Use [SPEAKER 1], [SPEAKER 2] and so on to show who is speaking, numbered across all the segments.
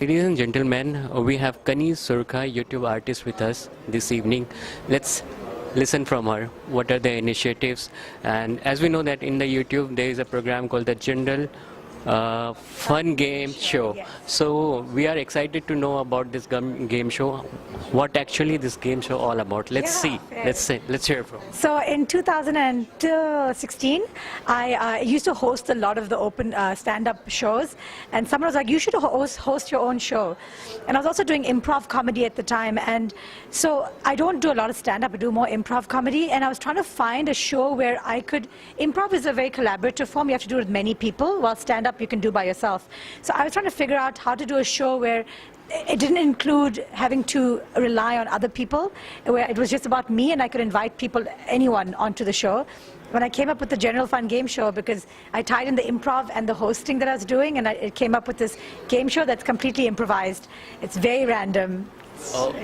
[SPEAKER 1] Ladies and gentlemen, we have Kaneez Surka, YouTube artist, with us this evening. Let's listen from her. What are the initiatives? And as we know that in the YouTube there is a program called the General Fun Game Show. So we are excited to know about this game show. What actually this game show all about? Let's see. Let's hear from.
[SPEAKER 2] So in 2016, I used to host a lot of the open stand-up shows, and someone was like, "You should host your own show." And I was also doing improv comedy at the time, and so I don't do a lot of stand-up. I do more improv comedy, and I was trying to find a show where I could. Improv is a very collaborative form. You have to do it with many people, while stand-up you can do by yourself. So I was trying to figure out how to do a show where it didn't include having to rely on other people, where it was just about me and I could invite people, anyone, onto the show. When I came up with the General Fun Game Show, because I tied in the improv and the hosting that I was doing, and it came up with this game show that's completely improvised. It's very random.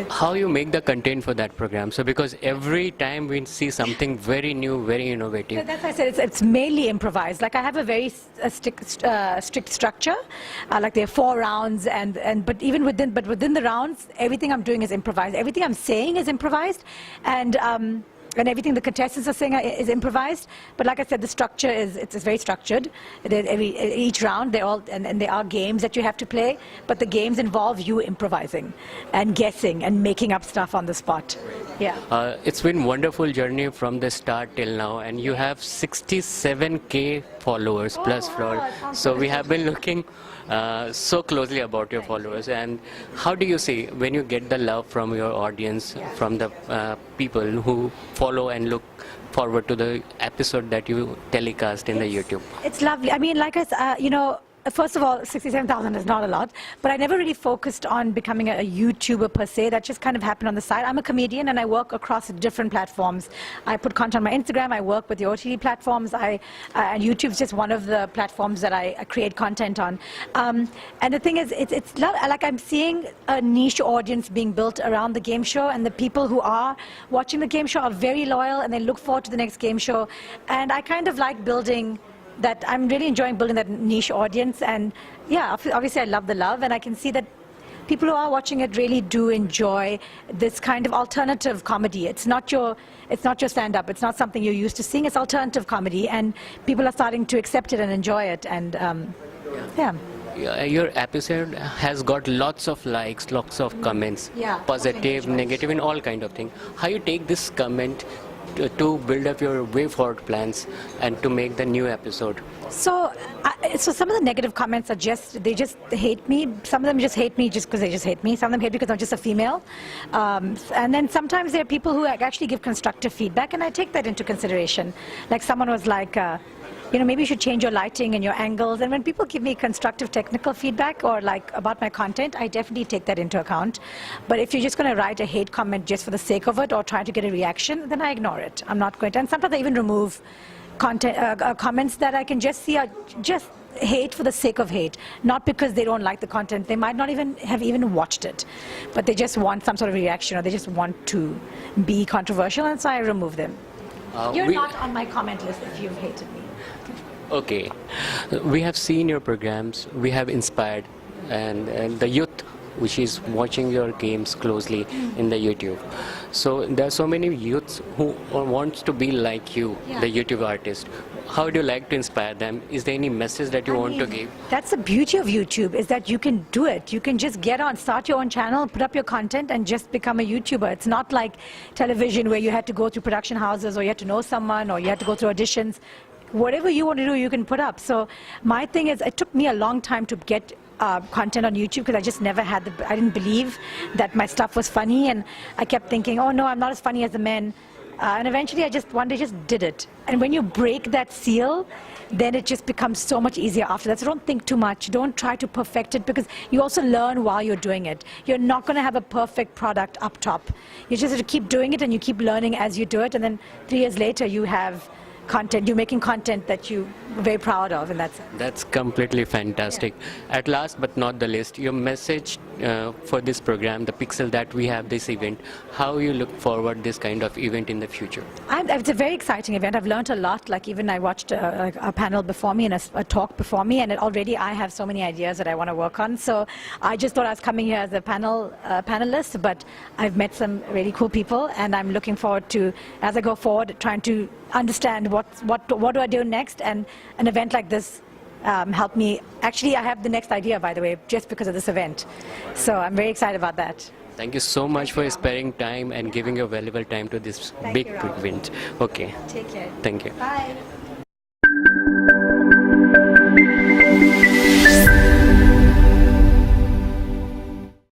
[SPEAKER 1] How you make the content for that program? So because every time we see something very new, very innovative.
[SPEAKER 2] So that's why I said it's mainly improvised. Like I have a very strict structure. Like there are 4 rounds, but within the rounds, everything I'm doing is improvised. Everything I'm saying is improvised, and everything the contestants are saying is improvised. But like I said, the structure it's very structured. Each round, there are games that you have to play, but the games involve you improvising and guessing and making up stuff on the spot. Yeah.
[SPEAKER 1] It's been a wonderful journey from the start till now, and you have 67K followers plus. So we have been looking so closely about your followers. And how do you see when you get the love from your audience, from the people who follow and look forward to the episode that you telecast in the YouTube?
[SPEAKER 2] It's lovely. I mean, like I said, first of all, 67,000 is not a lot, but I never really focused on becoming a YouTuber per se. That just kind of happened on the side. I'm a comedian and I work across different platforms. I put content on my Instagram, I work with the OTT platforms, and YouTube's just one of the platforms that I create content on. And the thing is, it's like I'm seeing a niche audience being built around the game show, and the people who are watching the game show are very loyal and they look forward to the next game show. And I kind of like building that. I'm really enjoying building that niche audience, and yeah, obviously I love the love, and I can see that people who are watching it really do enjoy this kind of alternative comedy. It's not your stand-up. It's not something you're used to seeing. It's alternative comedy, and people are starting to accept it and enjoy it. And yeah.
[SPEAKER 1] Your episode has got lots of likes, lots of comments, positive, negative, and all kind of things. How you take this comment to build up your way forward plans and to make the new episode?
[SPEAKER 2] So some of the negative comments are they just hate me. Some of them just hate me just because they just hate me. Some of them hate because I'm just a female. And then sometimes there are people who actually give constructive feedback, and I take that into consideration. Like someone was like, maybe you should change your lighting and your angles. And when people give me constructive technical feedback or like about my content, I definitely take that into account. But if you're just going to write a hate comment just for the sake of it or trying to get a reaction, then I ignore it. I'm not going to. And sometimes I even remove comments that I can just see are just hate for the sake of hate, not because they don't like the content. They might not even have watched it, but they just want some sort of reaction, or they just want to be controversial, and so I remove them. You're not on my comment list if you've hated me.
[SPEAKER 1] Okay. We have seen your programs, we have inspired, and the youth which is watching your games closely in the YouTube. So there are so many youths who wants to be like you, the YouTube artist. How do you like to inspire them? Is there any message that you want to give?
[SPEAKER 2] That's the beauty of YouTube, is that you can do it. You can just get on, start your own channel, put up your content, and just become a YouTuber. It's not like television where you had to go through production houses, or you had to know someone, or you had to go through auditions. Whatever you want to do, you can put up. So my thing is, it took me a long time to get content on YouTube, because I just never had I didn't believe that my stuff was funny, and I kept thinking, oh no, I'm not as funny as the men. And eventually one day just did it. And when you break that seal, then it just becomes so much easier after that. So don't think too much. Don't try to perfect it, because you also learn while you're doing it. You're not going to have a perfect product up top. You just have to keep doing it, and you keep learning as you do it. And then 3 years later, you have content, you're making content that you're very proud of in that sense.
[SPEAKER 1] That's completely fantastic. At last but not the least, your message for this program, the Pixel that we have this event, how you look forward this kind of event in the future?
[SPEAKER 2] It's a very exciting event. I've learned a lot. Like even I watched a panel before me and a talk before me, and already I have so many ideas that I want to work on. So I just thought I was coming here as a panelist, but I've met some really cool people, and I'm looking forward to, as I go forward, trying to understand what do I do next, and an event like this helped me. Actually, I have the next idea, by the way, just because of this event. So I'm very excited about that.
[SPEAKER 1] Thank you so much for sparing time and giving your valuable time to this big
[SPEAKER 2] you, Rahul.
[SPEAKER 1] event. Okay.
[SPEAKER 2] Take care.
[SPEAKER 1] Thank you.
[SPEAKER 2] Bye.